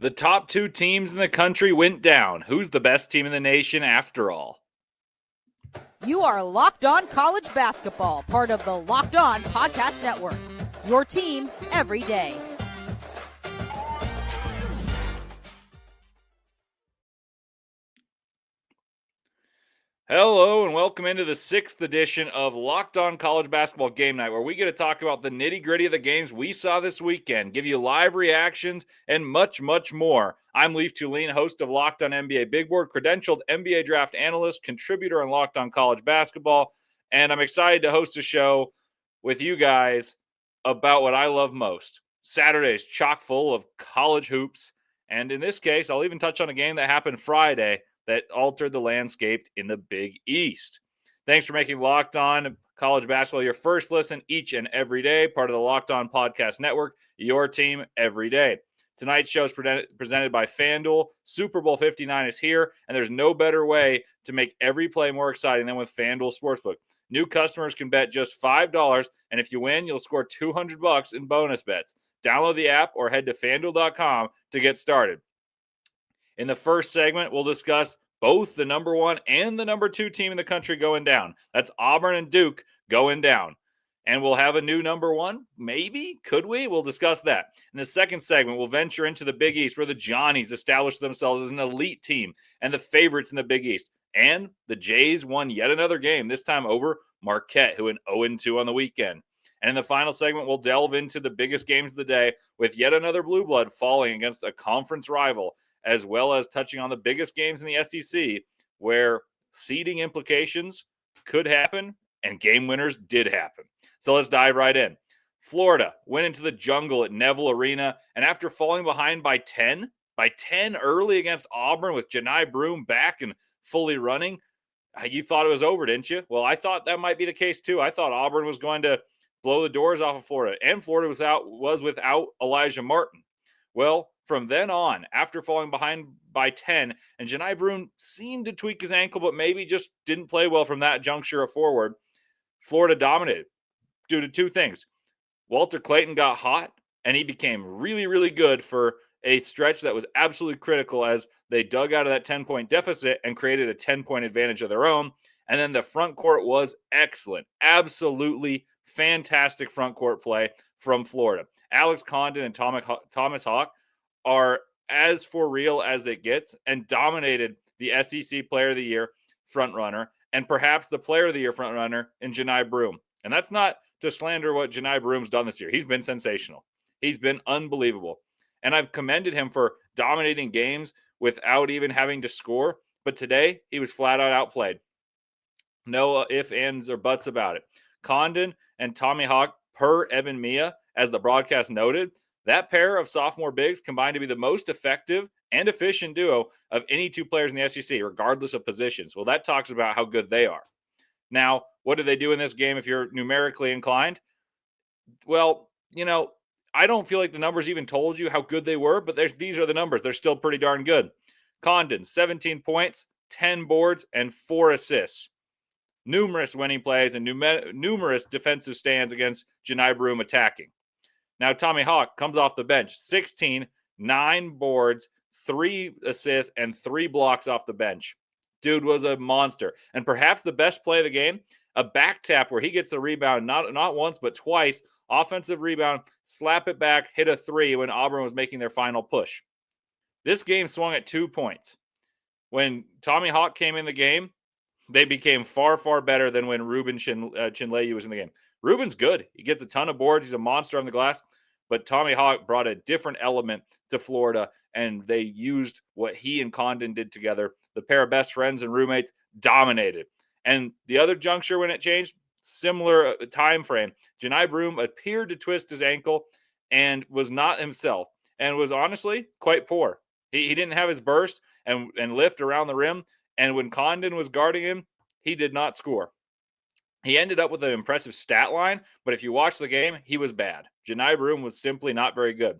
The top two teams in the country went down. Who's the best team in the nation after all? You are Locked On College Basketball, part of the Locked On Podcast Network. Your team every day. Hello and welcome into the 6th edition of Locked On College Basketball Game Night, where we get to talk about the nitty-gritty of the games we saw this weekend, give you live reactions, and much, much more. I'm Leif Thulin, host of Locked On NBA Big Board, credentialed NBA draft analyst, contributor on Locked On College Basketball, and I'm excited to host a show with you guys about what I love most. Saturdays chock full of college hoops, and in this case, I'll even touch on a game that happened Friday that altered the landscape in the Big East. Thanks for making Locked On College Basketball your first listen each and every day, part of the Locked On Podcast Network, your team every day. Tonight's show is presented by FanDuel. Super Bowl 59 is here, and there's no better way to make every play more exciting than with FanDuel Sportsbook. New customers can bet just $5, and if you win, you'll score $200 in bonus bets. Download the app or head to FanDuel.com to get started. In the first segment, we'll discuss both the number one and the number two team in the country going down. That's Auburn and Duke going down. And we'll have a new number one. Maybe? Could we? We'll discuss that. In the second segment, we'll venture into the Big East, where the Johnnies established themselves as an elite team and the favorites in the Big East. And the Jays won yet another game, this time over Marquette, who went 0-2 on the weekend. And in the final segment, we'll delve into the biggest games of the day with yet another blue blood falling against a conference rival, as well as touching on the biggest games in the SEC, where seeding implications could happen and game winners did happen. So let's dive right in. Florida went into the jungle at Neville Arena, and after falling behind by 10 early against Auburn with Janai Broome back and fully running, you thought it was over, didn't you? Well, I thought that might be the case too. I thought Auburn was going to blow the doors off of Florida, and Florida was without Elijah Martin. Well, from then on, after falling behind by 10, and Janai Broome seemed to tweak his ankle, but maybe just didn't play well from that juncture forward, Florida dominated due to two things. Walter Clayton got hot, and he became really, really good for a stretch that was absolutely critical as they dug out of that 10-point deficit and created a 10-point advantage of their own. And then the front court was excellent. Absolutely fantastic front court play from Florida. Alex Condon and Thomas Hawk are as for real as it gets and dominated the SEC Player of the Year frontrunner and perhaps the Player of the Year frontrunner in Janai Broome. And that's not to slander what Janai Broome's done this year. He's been sensational. He's been unbelievable. And I've commended him for dominating games without even having to score. But today, he was flat out outplayed. No ifs, ands, or buts about it. Condon and Tommy Hawk, per Evan Mia, as the broadcast noted, that pair of sophomore bigs combined to be the most effective and efficient duo of any two players in the SEC, regardless of positions. Well, that talks about how good they are. Now, what did they do in this game if you're numerically inclined? Well, I don't feel like the numbers even told you how good they were, but these are the numbers. They're still pretty darn good. Condon, 17 points, 10 boards, and 4 assists. Numerous winning plays and numerous defensive stands against Janai Broome attacking. Now, Tommy Hawk comes off the bench, 16, 9 boards, 3 assists, and 3 blocks off the bench. Dude was a monster. And perhaps the best play of the game, a back tap where he gets the rebound, not once, but twice, offensive rebound, slap it back, hit a 3 when Auburn was making their final push. This game swung at 2 points. When Tommy Hawk came in the game, they became far, far better than when Ruben Chinleyu was in the game. Ruben's good. He gets a ton of boards. He's a monster on the glass. But Tommy Hawk brought a different element to Florida, and they used what he and Condon did together. The pair of best friends and roommates dominated. And the other juncture when it changed, similar time frame, Janai Broome appeared to twist his ankle and was not himself and was honestly quite poor. He didn't have his burst and lift around the rim. And when Condon was guarding him, he did not score. He ended up with an impressive stat line, but if you watch the game, he was bad. Janai Broome was simply not very good.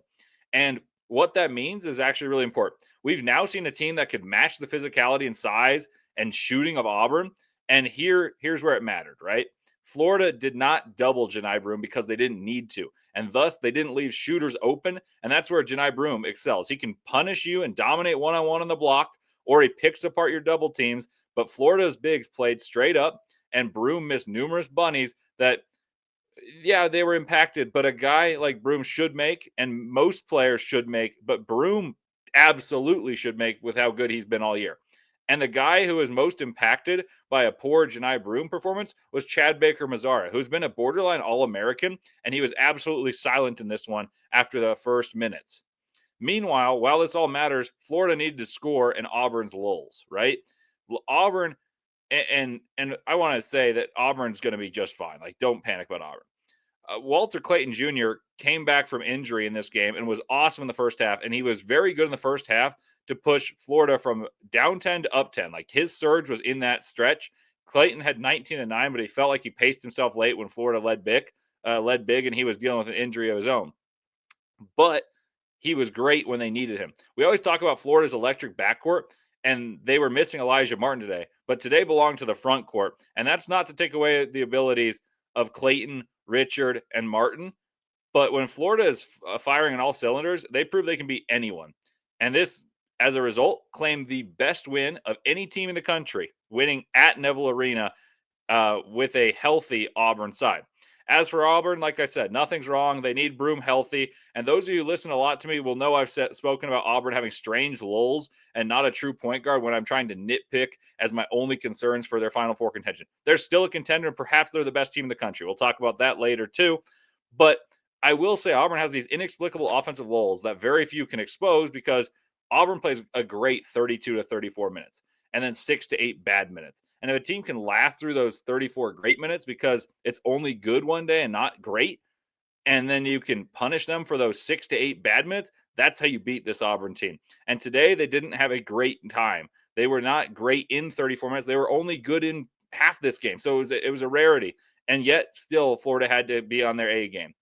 And what that means is actually really important. We've now seen a team that could match the physicality and size and shooting of Auburn. And here's where it mattered, right? Florida did not double Janai Broome because they didn't need to, and thus they didn't leave shooters open, and that's where Janai Broome excels. He can punish you and dominate one-on-one on the block, or he picks apart your double teams, but Florida's bigs played straight up, and Broome missed numerous bunnies that, yeah, they were impacted, but a guy like Broome should make, and most players should make, but Broome absolutely should make with how good he's been all year. And the guy who is most impacted by a poor Janai Broome performance was Chad Baker-Mazara, who's been a borderline All-American, and he was absolutely silent in this one after the first minutes. Meanwhile, while this all matters, Florida needed to score in Auburn's lulls, right? Auburn, and I want to say that Auburn's going to be just fine. Like, don't panic about Auburn. Walter Clayton Jr. came back from injury in this game and was awesome in the first half, and he was very good in the first half to push Florida from down 10 to up 10. Like, his surge was in that stretch. Clayton had 19-9, but he felt like he paced himself late when Florida led big, and he was dealing with an injury of his own. But he was great when they needed him. We always talk about Florida's electric backcourt, and they were missing Elijah Martin today, but today belonged to the front court, and that's not to take away the abilities of Clayton, Richard, and Martin. But when Florida is firing on all cylinders, they prove they can beat anyone. And this, as a result, claimed the best win of any team in the country, winning at Neville Arena with a healthy Auburn side. As for Auburn, like I said, nothing's wrong. They need Broome healthy. And those of you who listen a lot to me will know I've spoken about Auburn having strange lulls and not a true point guard when I'm trying to nitpick as my only concerns for their Final Four contention. They're still a contender, and perhaps they're the best team in the country. We'll talk about that later too. But I will say Auburn has these inexplicable offensive lulls that very few can expose because Auburn plays a great 32 to 34 minutes and then 6 to 8 bad minutes. And if a team can laugh through those 34 great minutes because it's only good one day and not great, and then you can punish them for those 6 to 8 bad minutes, that's how you beat this Auburn team. And today they didn't have a great time. They were not great in 34 minutes. They were only good in half this game. So it was a rarity. And yet still Florida had to be on their A game.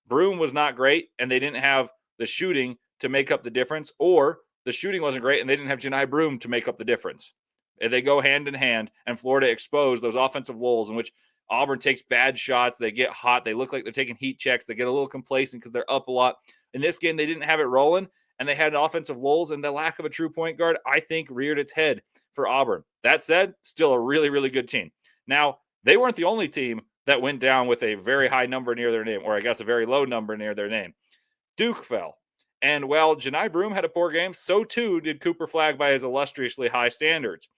Broome was not great, and they didn't have the shooting to make up the difference, or the shooting wasn't great, and they didn't have Janai Broome to make up the difference. They go hand in hand, and Florida exposed those offensive lulls in which Auburn takes bad shots. They get hot. They look like they're taking heat checks. They get a little complacent because they're up a lot. In this game, they didn't have it rolling, and they had offensive lulls, and the lack of a true point guard, I think, reared its head for Auburn. That said, still a really, really good team. Now, they weren't the only team that went down with a very high number near their name, or I guess a very low number near their name. Duke fell. And while Janai Broome had a poor game, so too did Cooper Flagg by his illustriously high standards.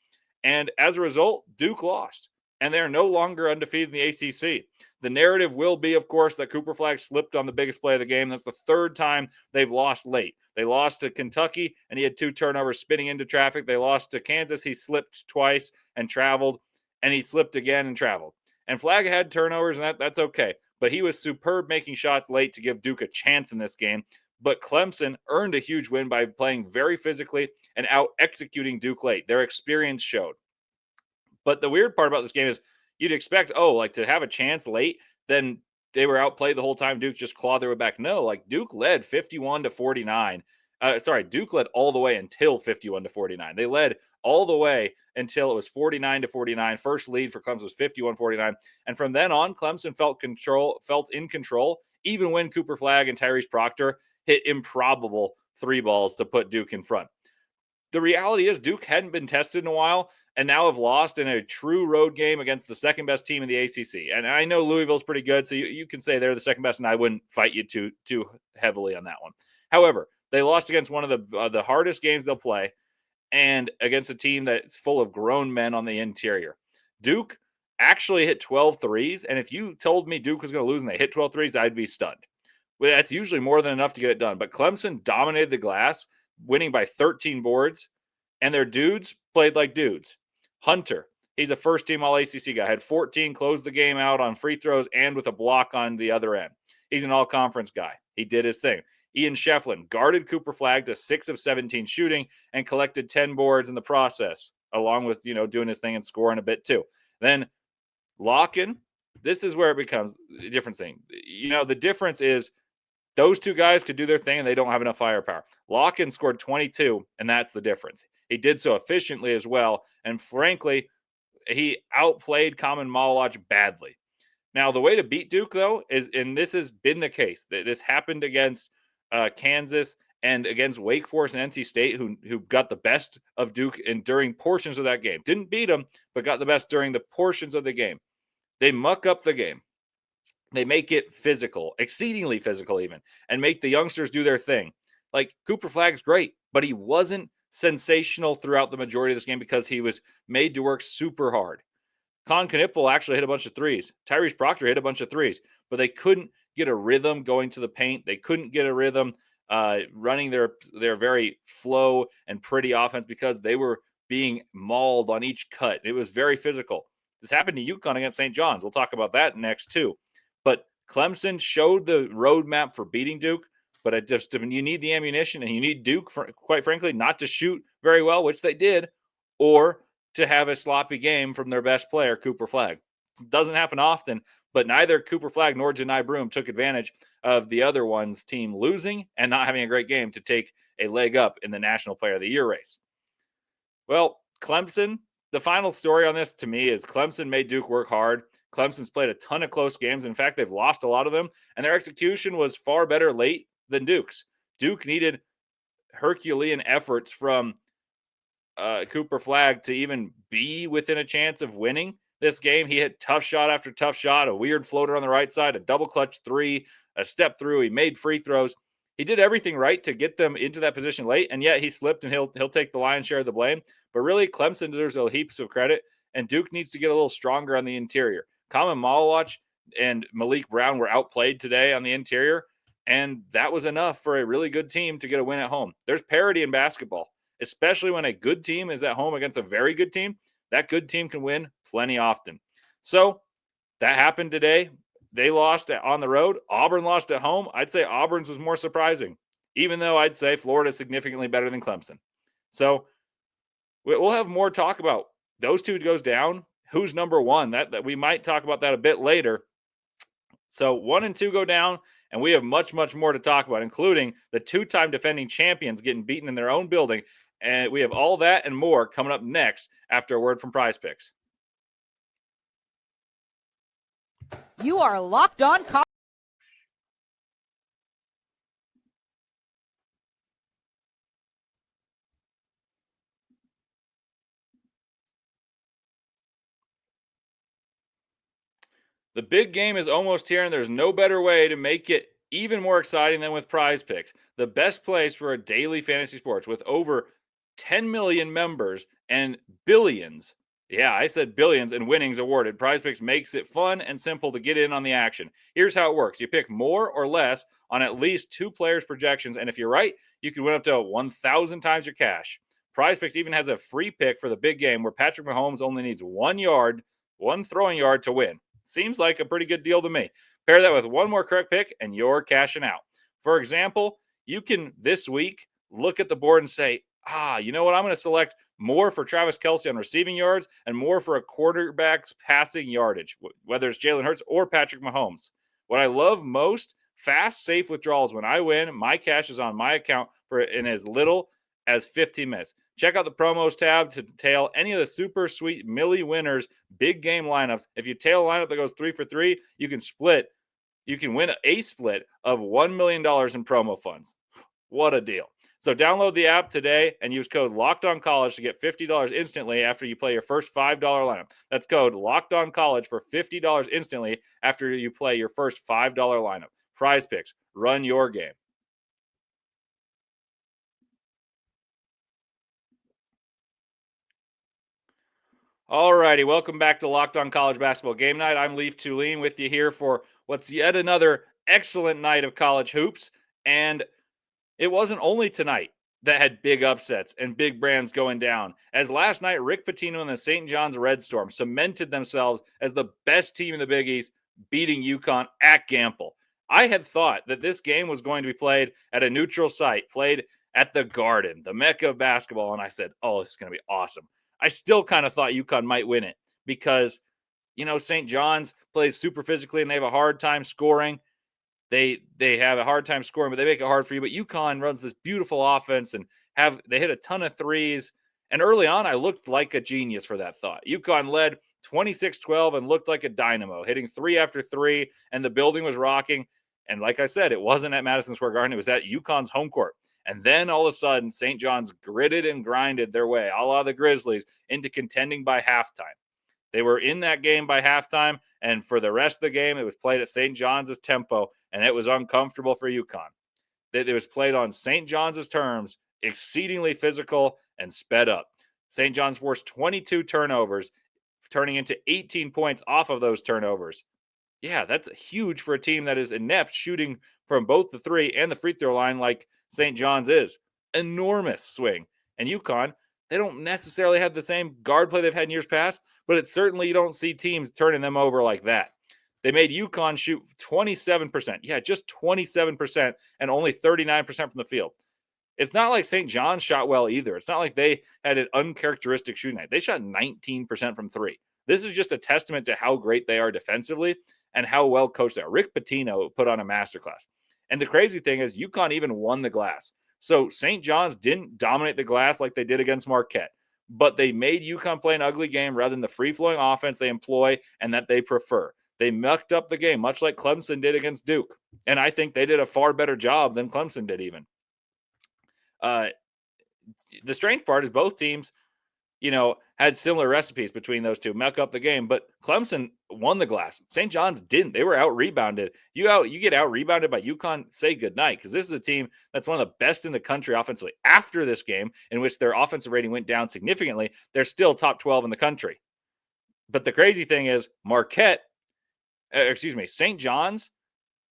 And as a result, Duke lost. And they're no longer undefeated in the ACC. The narrative will be, of course, that Cooper Flagg slipped on the biggest play of the game. That's the third time they've lost late. They lost to Kentucky, and he had 2 turnovers spinning into traffic. They lost to Kansas. He slipped twice and traveled, and he slipped again and traveled. And Flagg had turnovers, and that's okay. But he was superb making shots late to give Duke a chance in this game. But Clemson earned a huge win by playing very physically and out-executing Duke late. Their experience showed. But the weird part about this game is you'd expect, to have a chance late, then they were outplayed the whole time. Duke just clawed their way back. No, Duke led 51 to 49. Duke led all the way until 51 to 49. They led all the way until it was 49 to 49. First lead for Clemson was 51-49. And from then on, Clemson felt in control, even when Cooper Flagg and Tyrese Proctor hit improbable 3 balls to put Duke in front. The reality is Duke hadn't been tested in a while and now have lost in a true road game against the second best team in the ACC. And I know Louisville's pretty good, so you can say they're the second best, and I wouldn't fight you too heavily on that one. However, they lost against one of the hardest games they'll play and against a team that's full of grown men on the interior. Duke actually hit 12 threes, and if you told me Duke was going to lose and they hit 12 threes, I'd be stunned. Well, that's usually more than enough to get it done. But Clemson dominated the glass, winning by 13 boards, and their dudes played like dudes. Hunter, he's a first-team All-ACC guy, had 14, closed the game out on free throws and with a block on the other end. He's an all-conference guy. He did his thing. Ian Shefflin guarded Cooper Flagg to 6 of 17 shooting and collected 10 boards in the process, along with, doing his thing and scoring a bit too. Then Lockin, this is where it becomes a different thing. The difference is those 2 guys could do their thing and they don't have enough firepower. Lockin scored 22, and that's the difference. He did so efficiently as well, and frankly, he outplayed Common Malawach badly. Now, the way to beat Duke, though, is, and this has been the case, that this happened against Kansas and against Wake Forest and NC State, who got the best of Duke during portions of that game. Didn't beat them, but got the best during the portions of the game. They muck up the game. They make it physical, exceedingly physical even, and make the youngsters do their thing. Like, Cooper Flagg's great, but he wasn't sensational throughout the majority of this game because he was made to work super hard. Con Knipple actually hit a bunch of threes. Tyrese Proctor hit a bunch of threes, but they couldn't get a rhythm going to the paint. They couldn't get a rhythm running their very flow and pretty offense because they were being mauled on each cut. It was very physical. This happened to UConn against St. John's. We'll talk about that next too. But Clemson showed the roadmap for beating Duke, but you need the ammunition, and you need Duke, quite frankly, not to shoot very well, which they did, or to have a sloppy game from their best player, Cooper Flagg. It doesn't happen often, but neither Cooper Flagg nor Janai Broome took advantage of the other one's team losing and not having a great game to take a leg up in the National Player of the Year race. Well, Clemson, the final story on this to me is Clemson made Duke work hard. Clemson's played a ton of close games. In fact, they've lost a lot of them, and their execution was far better late than Duke's. Duke needed Herculean efforts from Cooper Flagg to even be within a chance of winning this game. He hit tough shot after tough shot, a weird floater on the right side, a double clutch three, a step through. He made free throws. He did everything right to get them into that position late, and yet he slipped, and he'll take the lion's share of the blame. But really, Clemson deserves a heaps of credit, and Duke needs to get a little stronger on the interior. Common Malawach and Malik Brown were outplayed today on the interior, and that was enough for a really good team to get a win at home. There's parity in basketball, especially when a good team is at home against a very good team. That good team can win plenty often. So that happened today. They lost on the road. Auburn lost at home. I'd say Auburn's was more surprising, even though I'd say Florida is significantly better than Clemson. So we'll have more talk about those two goes down. Who's number one? That we might talk about that a bit later. So 1 and 2 go down, and we have much, much more to talk about, including the two-time defending champions getting beaten in their own building. And we have all that and more coming up next after a word from PrizePicks. You are Locked On College. The big game is almost here, and there's no better way to make it even more exciting than with PrizePicks, the best place for a daily fantasy sports with over 10 million members and billions. Yeah, I said billions and winnings awarded. PrizePicks makes it fun and simple to get in on the action. Here's how it works. You pick more or less on at least 2 players' projections, and if you're right, you can win up to 1,000 times your cash. PrizePicks even has a free pick for the big game where Patrick Mahomes only needs 1 throwing yard to win. Seems like a pretty good deal to me. Pair that with one more correct pick, and you're cashing out. For example, you can this week look at the board and say, you know what? I'm going to select more for Travis Kelce on receiving yards and more for a quarterback's passing yardage, whether it's Jalen Hurts or Patrick Mahomes. What I love most, fast, safe withdrawals. When I win, my cash is on my account for in as little as 15 minutes. Check out the promos tab to tail any of the super sweet Millie winners big game lineups. If you tail a lineup that goes 3 for 3, you can split. You can win a split of $1 million in promo funds. What a deal. So download the app today and use code LOCKEDONCollege to get $50 instantly after you play your first $5 lineup. That's code LOCKEDONCollege for $50 instantly after you play your first $5 lineup. PrizePicks, run your game. All righty, welcome back to Locked On College Basketball Game Night. I'm Leif Thulin with you here for what's yet another excellent night of college hoops. And it wasn't only tonight that had big upsets and big brands going down, as last night Rick Pitino and the St. John's Red Storm cemented themselves as the best team in the Big East, beating UConn at Gamble. I had thought that this game was going to be played at a neutral site, played at the Garden, the mecca of basketball, and I said, oh, this is going to be awesome. I still kind of thought UConn might win it because, St. John's plays super physically and they have a hard time scoring. They have a hard time scoring, but they make it hard for you. But UConn runs this beautiful offense and they hit a ton of threes. And early on, I looked like a genius for that thought. UConn led 26-12, and looked like a dynamo, hitting 3 after 3, and the building was rocking. And like I said, it wasn't at Madison Square Garden. It was at UConn's home court. And then all of a sudden, St. John's gritted and grinded their way, a la the Grizzlies, into contending by halftime. They were in that game by halftime, and for the rest of the game, it was played at St. John's tempo, and it was uncomfortable for UConn. It was played on St. John's terms, exceedingly physical and sped up. St. John's forced 22 turnovers, turning into 18 points off of those turnovers. Yeah, that's huge for a team that is inept shooting from both the three and the free throw line like St. John's is. Enormous swing. And UConn, they don't necessarily have the same guard play they've had in years past, but it's certainly you don't see teams turning them over like that. They made UConn shoot 27%. Yeah, just 27% and only 39% from the field. It's not like St. John's shot well either. It's not like they had an uncharacteristic shooting night. They shot 19% from three. This is just a testament to how great they are defensively and how well coached they are. Rick Pitino put on a masterclass. And the crazy thing is UConn even won the glass. So St. John's didn't dominate the glass like they did against Marquette, but they made UConn play an ugly game rather than the free-flowing offense they employ and that they prefer. They mucked up the game, much like Clemson did against Duke. And I think they did a far better job than Clemson did even. The strange part is both teams, had similar recipes between those two, muck up the game, but Clemson won the glass. St. John's didn't. They were out-rebounded. You get out-rebounded by UConn, say goodnight, because this is a team that's one of the best in the country offensively. After this game, in which their offensive rating went down significantly, they're still top 12 in the country. But the crazy thing is St. John's,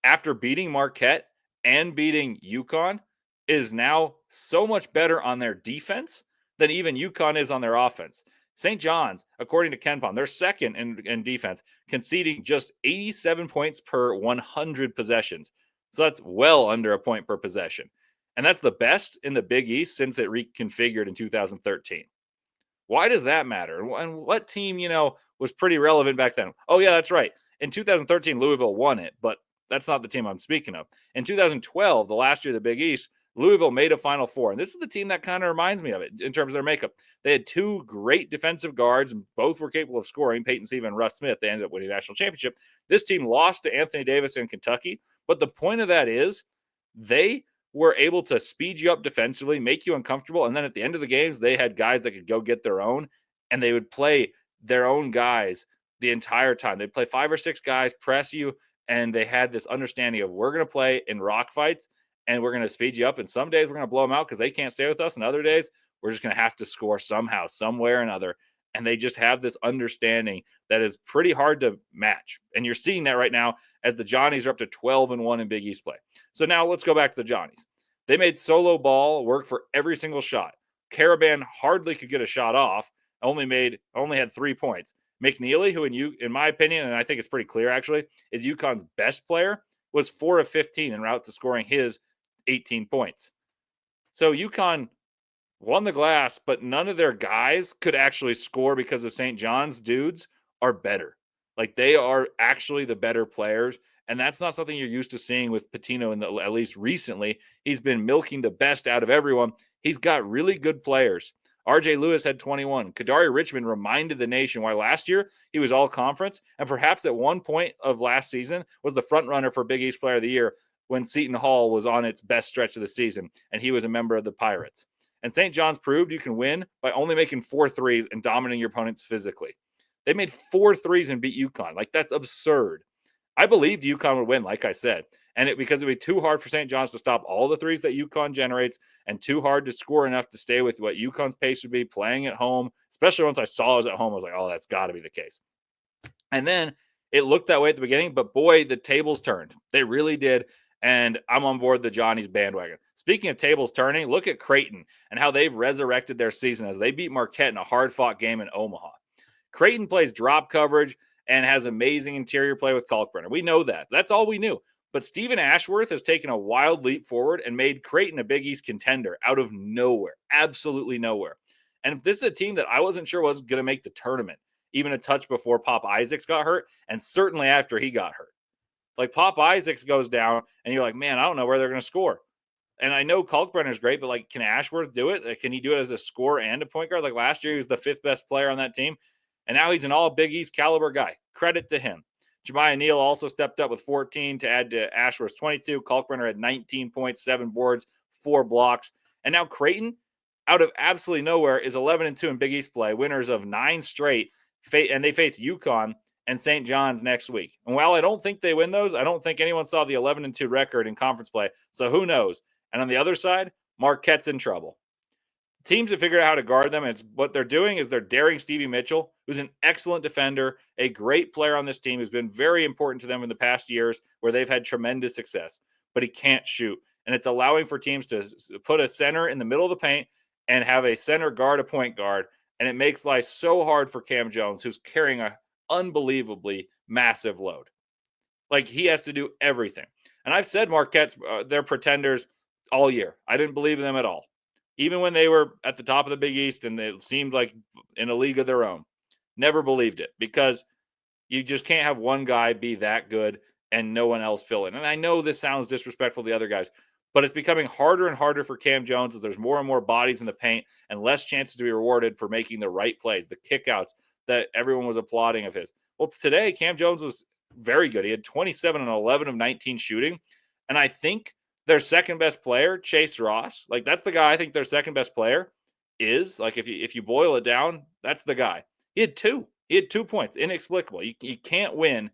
after beating Marquette and beating UConn, is now so much better on their defense than even UConn is on their offense. St. John's, according to KenPom, they're second in defense, conceding just 87 points per 100 possessions. So that's well under a point per possession. And that's the best in the Big East since it reconfigured in 2013. Why does that matter? And what team, was pretty relevant back then? Oh, yeah, that's right. In 2013, Louisville won it, but that's not the team I'm speaking of. In 2012, the last year of the Big East, Louisville made a Final Four, and this is the team that kind of reminds me of it in terms of their makeup. They had two great defensive guards, and both were capable of scoring, Peyton Siva and Russ Smith. They ended up winning the national championship. This team lost to Anthony Davis in Kentucky, but the point of that is they were able to speed you up defensively, make you uncomfortable, and then at the end of the games, they had guys that could go get their own, and they would play their own guys the entire time. They'd play 5 or 6 guys, press you, and they had this understanding of we're going to play in rock fights, and we're going to speed you up. And some days we're going to blow them out because they can't stay with us. And other days we're just going to have to score somehow, somewhere or another. And they just have this understanding that is pretty hard to match. And you're seeing that right now as the Johnnies are up to 12-1 in Big East play. So now let's go back to the Johnnies. They made solo ball work for every single shot. Caravan hardly could get a shot off, only had 3 points. McNeely, who in my opinion, and I think it's pretty clear actually, is UConn's best player, was 4 of 15 en route to scoring his 18 points. So UConn won the glass, but none of their guys could actually score because of St. John's dudes are better. Like they are actually the better players. And that's not something you're used to seeing with Pitino at least recently. He's been milking the best out of everyone. He's got really good players. RJ Lewis had 21. Kadari Richmond reminded the nation why last year he was all conference and perhaps at one point of last season was the front runner for Big East Player of the Year when Seton Hall was on its best stretch of the season, and he was a member of the Pirates. And St. John's proved you can win by only making 4 threes and dominating your opponents physically. They made 4 threes and beat UConn. Like, that's absurd. I believed UConn would win, like I said, and because it would be too hard for St. John's to stop all the threes that UConn generates and too hard to score enough to stay with what UConn's pace would be playing at home, especially once I saw it was at home. I was like, oh, that's got to be the case. And then it looked that way at the beginning, but boy, the tables turned. They really did. And I'm on board the Johnnies bandwagon. Speaking of tables turning, look at Creighton and how they've resurrected their season as they beat Marquette in a hard-fought game in Omaha. Creighton plays drop coverage and has amazing interior play with Kalkbrenner. We know that. That's all we knew. But Stephen Ashworth has taken a wild leap forward and made Creighton a Big East contender out of nowhere. Absolutely nowhere. And if this is a team that I wasn't sure was going to make the tournament, even a touch before Pop Isaacs got hurt, and certainly after he got hurt. Like Pop Isaacs goes down, and you're like, man, I don't know where they're going to score. And I know Kalkbrenner's great, but like, can Ashworth do it? Like, can he do it as a scorer and a point guard? Like last year, he was the 5th best player on that team. And now he's an all Big East caliber guy. Credit to him. Jemiah Neal also stepped up with 14 to add to Ashworth's 22. Kalkbrenner had 19 points, 7 boards, 4 blocks. And now Creighton, out of absolutely nowhere, is 11-2 in Big East play, winners of 9 straight, and they face UConn and St. John's next week. And while I don't think they win those, I don't think anyone saw the 11-2 record in conference play. So who knows? And on the other side, Marquette's in trouble. Teams have figured out how to guard them. And what they're doing is they're daring Stevie Mitchell, who's an excellent defender, a great player on this team who's been very important to them in the past years where they've had tremendous success, but he can't shoot. And it's allowing for teams to put a center in the middle of the paint and have a center guard a point guard. And it makes life so hard for Cam Jones, who's carrying an unbelievably massive load. Like, he has to do everything. And I've said Marquette's, they're pretenders all year. I didn't believe in them at all. Even when they were at the top of the Big East and it seemed like in a league of their own, never believed it because you just can't have one guy be that good and no one else fill in. And I know this sounds disrespectful to the other guys, but it's becoming harder and harder for Cam Jones as there's more and more bodies in the paint and less chances to be rewarded for making the right plays, the kickouts that everyone was applauding of his. Well, today, Cam Jones was very good. He had 27 and 11 of 19 shooting. And I think their second best player, Chase Ross, like that's the guy I think their second best player is. Like if you boil it down, that's the guy. He had 2 points, inexplicable. You can't win.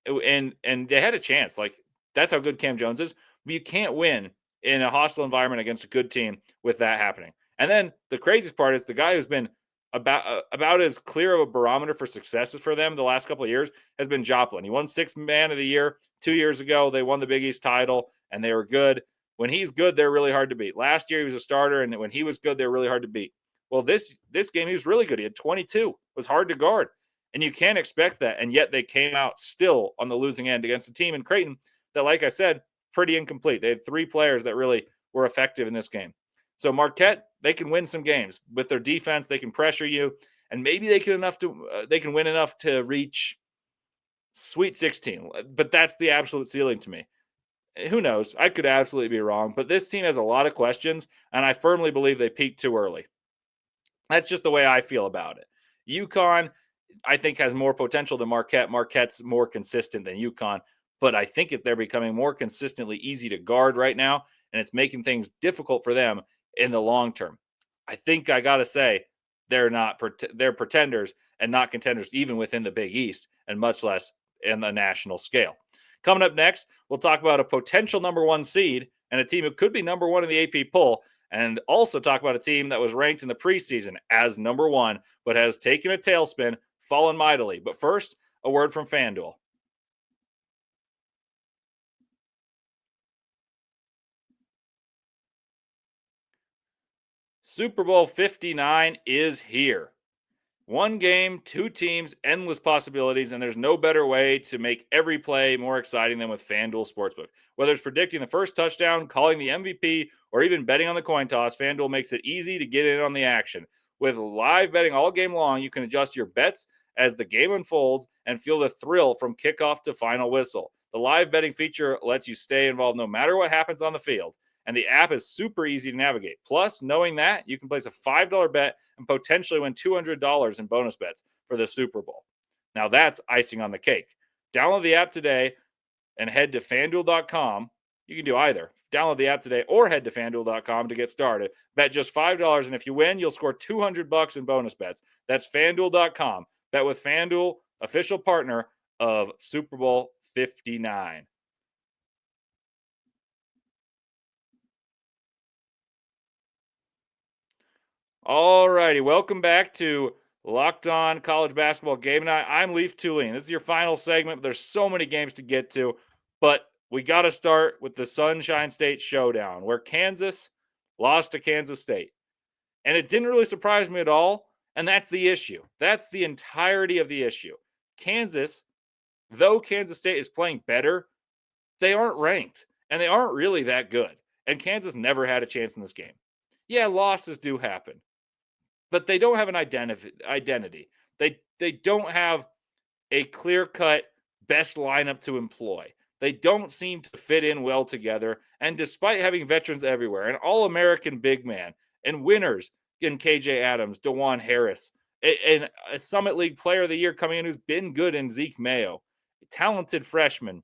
And they had a chance. Like that's how good Cam Jones is. But you can't win in a hostile environment against a good team with that happening. And then the craziest part is the guy who's been about as clear of a barometer for successes for them the last couple of years has been Joplin. He won 6th Man of the Year 2 years ago. They won the Big East title, and they were good. When he's good, they're really hard to beat. Last year, he was a starter, and when he was good, they're really hard to beat. Well, this game, he was really good. He had 22. It was hard to guard, and you can't expect that. And yet they came out still on the losing end against a team in Creighton that, like I said, pretty incomplete. They had 3 players that really were effective in this game. So Marquette, they can win some games with their defense. They can pressure you, and maybe they can win enough to reach Sweet 16. But that's the absolute ceiling to me. Who knows? I could absolutely be wrong, but this team has a lot of questions, and I firmly believe they peaked too early. That's just the way I feel about it. UConn, I think, has more potential than Marquette. Marquette's more consistent than UConn, but I think they're becoming more consistently easy to guard right now, and it's making things difficult for them in the long term. I think I got to say they're pretenders and not contenders even within the Big East, and much less in the national scale. Coming up next, we'll talk about a potential number 1 seed and a team who could be number 1 in the AP poll, and also talk about a team that was ranked in the preseason as number 1 but has taken a tailspin, fallen mightily. But first, a word from FanDuel. Super Bowl 59 is here. 1 game, 2 teams, endless possibilities, and there's no better way to make every play more exciting than with FanDuel Sportsbook. Whether it's predicting the first touchdown, calling the MVP, or even betting on the coin toss, FanDuel makes it easy to get in on the action. With live betting all game long, you can adjust your bets as the game unfolds and feel the thrill from kickoff to final whistle. The live betting feature lets you stay involved no matter what happens on the field. And the app is super easy to navigate. Plus, knowing that, you can place a $5 bet and potentially win $200 in bonus bets for the Super Bowl. Now, that's icing on the cake. Download the app today and head to FanDuel.com. You can do either. Download the app today or head to FanDuel.com to get started. Bet just $5, and if you win, you'll score $200 in bonus bets. That's FanDuel.com. Bet with FanDuel, official partner of Super Bowl 59. All righty, welcome back to Locked On College Basketball Game Night. I'm Leif Thulin. This is your final segment. There's so many games to get to, but we got to start with the Sunshine State Showdown, where Kansas lost to Kansas State. And it didn't really surprise me at all, and that's the issue. That's the entirety of the issue. Kansas, though Kansas State is playing better, they aren't ranked, and they aren't really that good. And Kansas never had a chance in this game. Yeah, losses do happen, but they don't have an identity. They don't have a clear-cut best lineup to employ. They don't seem to fit in well together. And despite having veterans everywhere, an all-American big man, and winners in KJ Adams, DeJuan Harris, And a Summit League Player of the Year coming in who's been good in Zeke Mayo, a talented freshman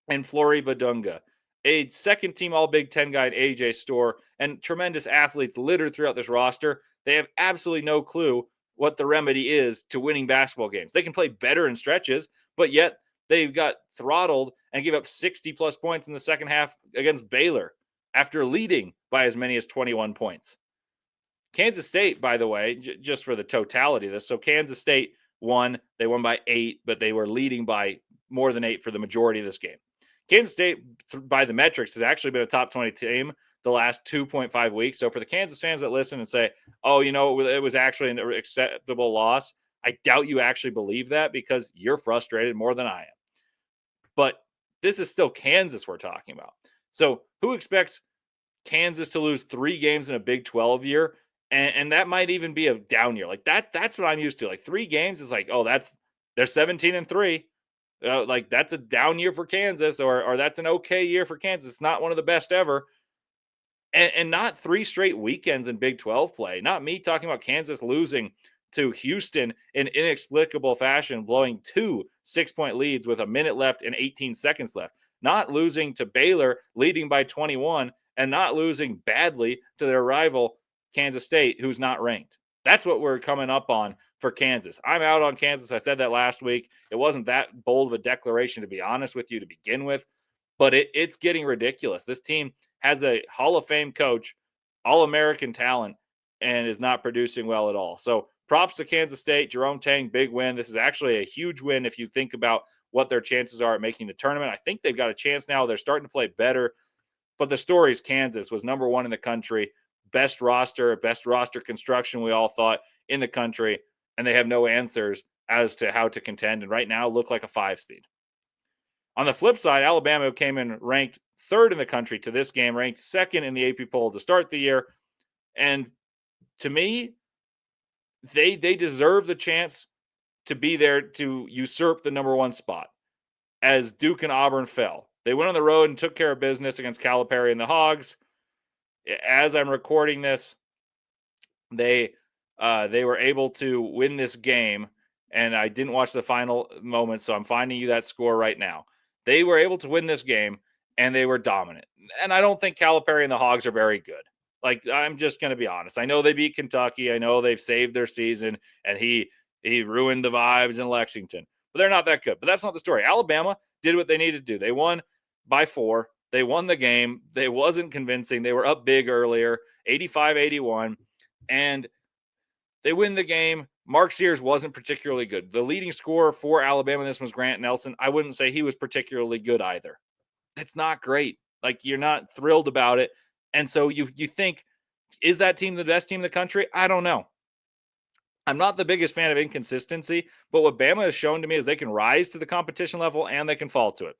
in Flory Badunga, a second-team All-Big Ten guy in A.J. Storr, and tremendous athletes littered throughout this roster. They have absolutely no clue what the remedy is to winning basketball games. They can play better in stretches, but yet they've got throttled and gave up 60-plus points in the second half against Baylor after leading by as many as 21 points. Kansas State, by the way, just for the totality of this. So Kansas State won. They won by 8, but they were leading by more than 8 for the majority of this game. Kansas State, by the metrics, has actually been a top 20 team the last 2.5 weeks. So for the Kansas fans that listen and say, oh, it was actually an acceptable loss, I doubt you actually believe that because you're frustrated more than I am. But this is still Kansas we're talking about. So who expects Kansas to lose 3 games in a Big 12 year? And that might even be a down year. Like that's what I'm used to. Like 3 games is like, oh, they're 17-3. Like that's a down year for Kansas, or that's an okay year for Kansas. It's not one of the best ever. And not 3 straight weekends in Big 12 play. Not me talking about Kansas losing to Houston in inexplicable fashion, blowing 2 6-point leads with a minute left and 18 seconds left. Not losing to Baylor, leading by 21, and not losing badly to their rival Kansas State, who's not ranked. That's what we're coming up on for Kansas. I'm out on Kansas. I said that last week. It wasn't that bold of a declaration, to be honest with you, to begin with, but it's getting ridiculous. This team has a Hall of Fame coach, All-American talent, and is not producing well at all. So props to Kansas State. Jerome Tang, big win. This is actually a huge win if you think about what their chances are at making the tournament. I think they've got a chance now. They're starting to play better. But the story is Kansas was number 1 in the country, best roster construction, we all thought, in the country, and they have no answers as to how to contend, and right now look like a 5 seed. On the flip side, Alabama came in ranked 3rd in the country to this game, ranked 2nd in the AP poll to start the year, and to me, they deserve the chance to be there to usurp the number 1 spot as Duke and Auburn fell. They went on the road and took care of business against Calipari and the Hogs. As I'm recording this, they were able to win this game, and I didn't watch the final moments, so I'm finding you that score right now. They were able to win this game, and they were dominant. And I don't think Calipari and the Hogs are very good. Like, I'm just going to be honest. I know they beat Kentucky. I know they've saved their season, and he ruined the vibes in Lexington. But they're not that good. But that's not the story. Alabama did what they needed to do. They won by 4. They won the game. They wasn't convincing. They were up big earlier, 85-81, and they win the game. Mark Sears wasn't particularly good. The leading scorer for Alabama in this was Grant Nelson. I wouldn't say he was particularly good either. It's not great. Like, you're not thrilled about it. And so you think, is that team the best team in the country? I don't know. I'm not the biggest fan of inconsistency, but what Bama has shown to me is they can rise to the competition level and they can fall to it.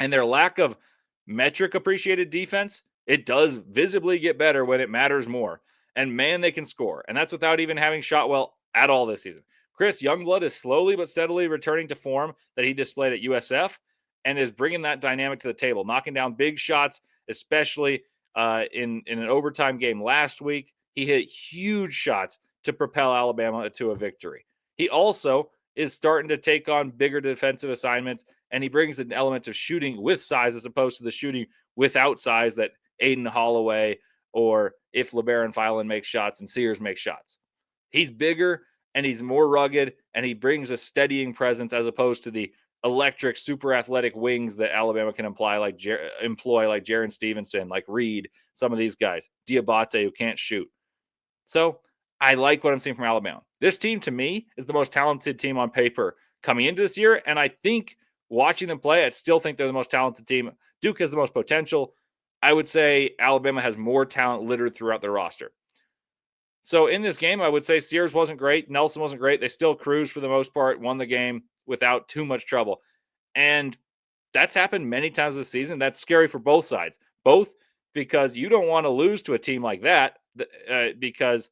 And their lack of metric appreciated defense, it does visibly get better when it matters more. And man, they can score. And that's without even having shot well at all this season. Chris Youngblood is slowly but steadily returning to form that he displayed at USF and is bringing that dynamic to the table, knocking down big shots, especially in an overtime game last week. He hit huge shots to propel Alabama to a victory. He also is starting to take on bigger defensive assignments, and he brings an element of shooting with size as opposed to the shooting without size that Aiden Holloway or if LeBaron Filan makes shots and Sears makes shots. He's bigger and he's more rugged, and he brings a steadying presence as opposed to the electric, super athletic wings that Alabama can employ, like Jaron Stevenson, like Reed, some of these guys, Diabate, who can't shoot. So I like what I'm seeing from Alabama. This team, to me, is the most talented team on paper coming into this year, and I think watching them play, I still think they're the most talented team. Duke has the most potential. I would say Alabama has more talent littered throughout their roster. So in this game, I would say Sears wasn't great. Nelson wasn't great. They still cruised for the most part, won the game without too much trouble. And that's happened many times this season. That's scary for both sides. Both because you don't want to lose to a team like that because,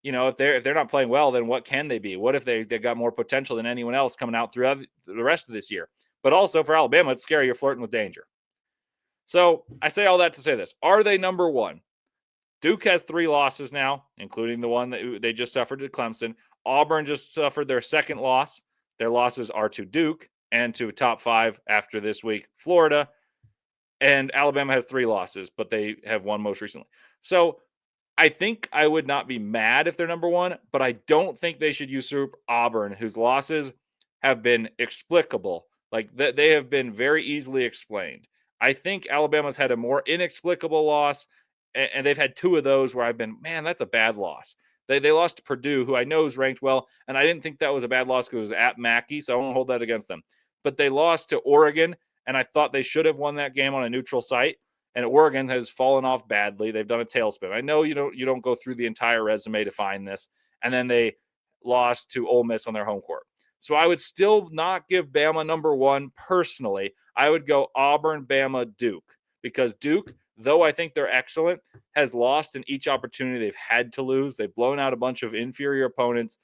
you know, if they're not playing well, then what can they be? What if they got more potential than anyone else coming out throughout the rest of this year? But also for Alabama, it's scary. You're flirting with danger. So I say all that to say this. Are they number 1? Duke has 3 losses now, including the one that they just suffered at Clemson. Auburn just suffered their second loss. Their losses are to Duke and to top 5 after this week, Florida. And Alabama has 3 losses, but they have won most recently. So I think I would not be mad if they're number 1, but I don't think they should usurp Auburn, whose losses have been explicable. Like they have been very easily explained. I think Alabama's had a more inexplicable loss, and they've had 2 of those where I've been, man, that's a bad loss. They lost to Purdue, who I know is ranked well, and I didn't think that was a bad loss because it was at Mackey, so I won't hold that against them. But they lost to Oregon, and I thought they should have won that game on a neutral site. And Oregon has fallen off badly. They've done a tailspin. I know you don't go through the entire resume to find this. And then they lost to Ole Miss on their home court. So I would still not give Bama number 1 personally. I would go Auburn, Bama, Duke. Because Duke, though I think they're excellent, has lost in each opportunity they've had to lose. They've blown out a bunch of inferior opponents,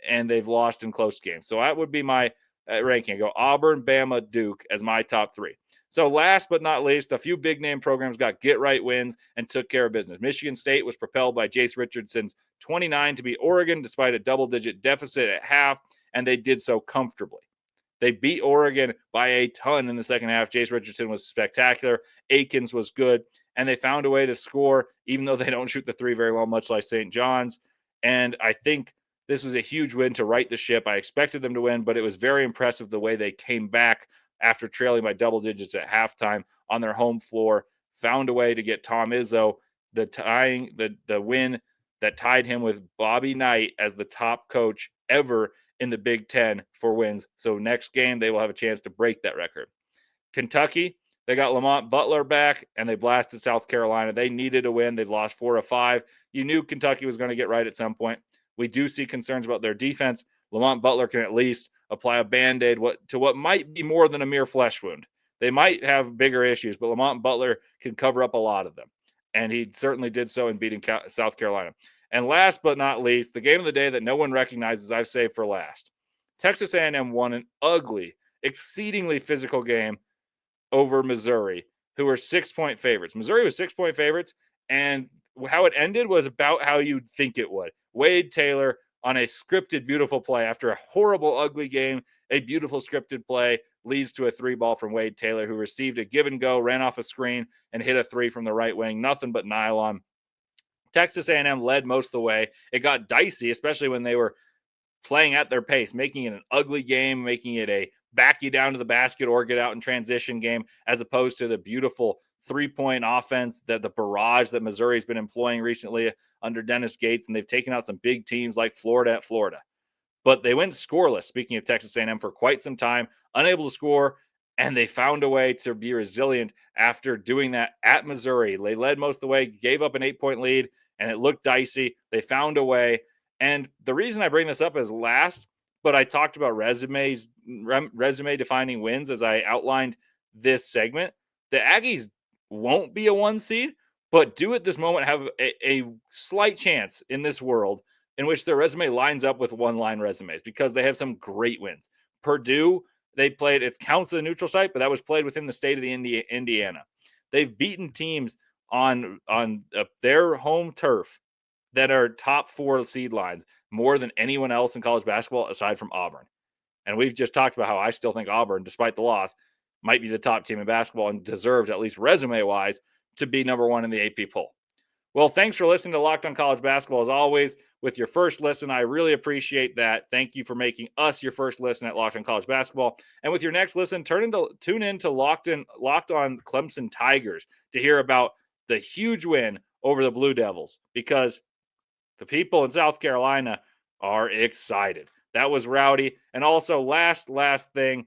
and they've lost in close games. So that would be my ranking. I go Auburn, Bama, Duke as my top 3. So last but not least, a few big-name programs got get-right wins and took care of business. Michigan State was propelled by Jace Richardson's 29 to beat Oregon despite a double-digit deficit at half, and they did so comfortably. They beat Oregon by a ton in the second half. Jace Richardson was spectacular. Akins was good, and they found a way to score, even though they don't shoot the 3 very well, much like St. John's. And I think this was a huge win to right the ship. I expected them to win, but it was very impressive the way they came back after trailing by double digits at halftime on their home floor, found a way to get Tom Izzo the win that tied him with Bobby Knight as the top coach ever in the Big Ten for wins. So next game, they will have a chance to break that record. Kentucky, they got Lamont Butler back, and they blasted South Carolina. They needed a win. They've lost 4 of 5. You knew Kentucky was going to get right at some point. We do see concerns about their defense. Lamont Butler can at least apply a Band-Aid to what might be more than a mere flesh wound. They might have bigger issues, but Lamont Butler can cover up a lot of them. And he certainly did so in beating South Carolina. And last but not least, the game of the day that no one recognizes, I've saved for last. Texas A&M won an ugly, exceedingly physical game over Missouri, who were 6-point favorites. Missouri was 6-point favorites, and how it ended was about how you'd think it would. Wade Taylor on a scripted, beautiful play after a horrible, ugly game, a beautiful scripted play leads to a 3-ball from Wade Taylor, who received a give and go, ran off a screen, and hit a 3 from the right wing. Nothing but nylon. Texas A&M led most of the way. It got dicey, especially when they were playing at their pace, making it an ugly game, making it a back you down to the basket or get out in transition game, as opposed to the beautiful 3-point offense, that the barrage that Missouri's been employing recently under Dennis Gates, and they've taken out some big teams like Florida at Florida. But they went scoreless, speaking of Texas A&M, for quite some time, unable to score, and they found a way to be resilient after doing that at Missouri. They led most of the way, gave up an 8-point lead, and it looked dicey. They found a way. And the reason I bring this up is last, but I talked about resume-defining wins as I outlined this segment. The Aggies won't be a 1 seed, but do at this moment have a slight chance in this world in which their resume lines up with one-line resumes, because they have some great wins. Purdue, they played, it counts as a neutral site, but that was played within the state of the Indiana. They've beaten teams on their home turf that are top 4 seed lines more than anyone else in college basketball aside from Auburn. And we've just talked about how I still think Auburn, despite the loss, might be the top team in basketball and deserves, at least resume-wise, to be number 1 in the AP poll. Well, thanks for listening to Locked On College Basketball. As always, with your first listen, I really appreciate that. Thank you for making us your first listen at Locked On College Basketball. And with your next listen, tune in to Locked On Clemson Tigers to hear about the huge win over the Blue Devils, because the people in South Carolina are excited. That was rowdy. And also, last thing,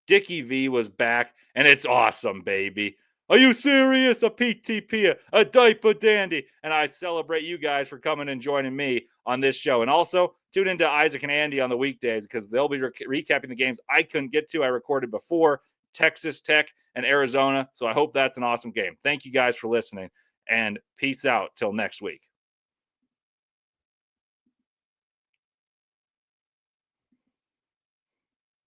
Dickie V was back, and it's awesome, baby. Are you serious? A PTP, a diaper dandy. And I celebrate you guys for coming and joining me on this show. And also, tune into Isaac and Andy on the weekdays, because they'll be recapping the games I couldn't get to. I recorded before Texas Tech and Arizona. So I hope that's an awesome game. Thank you guys for listening, and peace out till next week.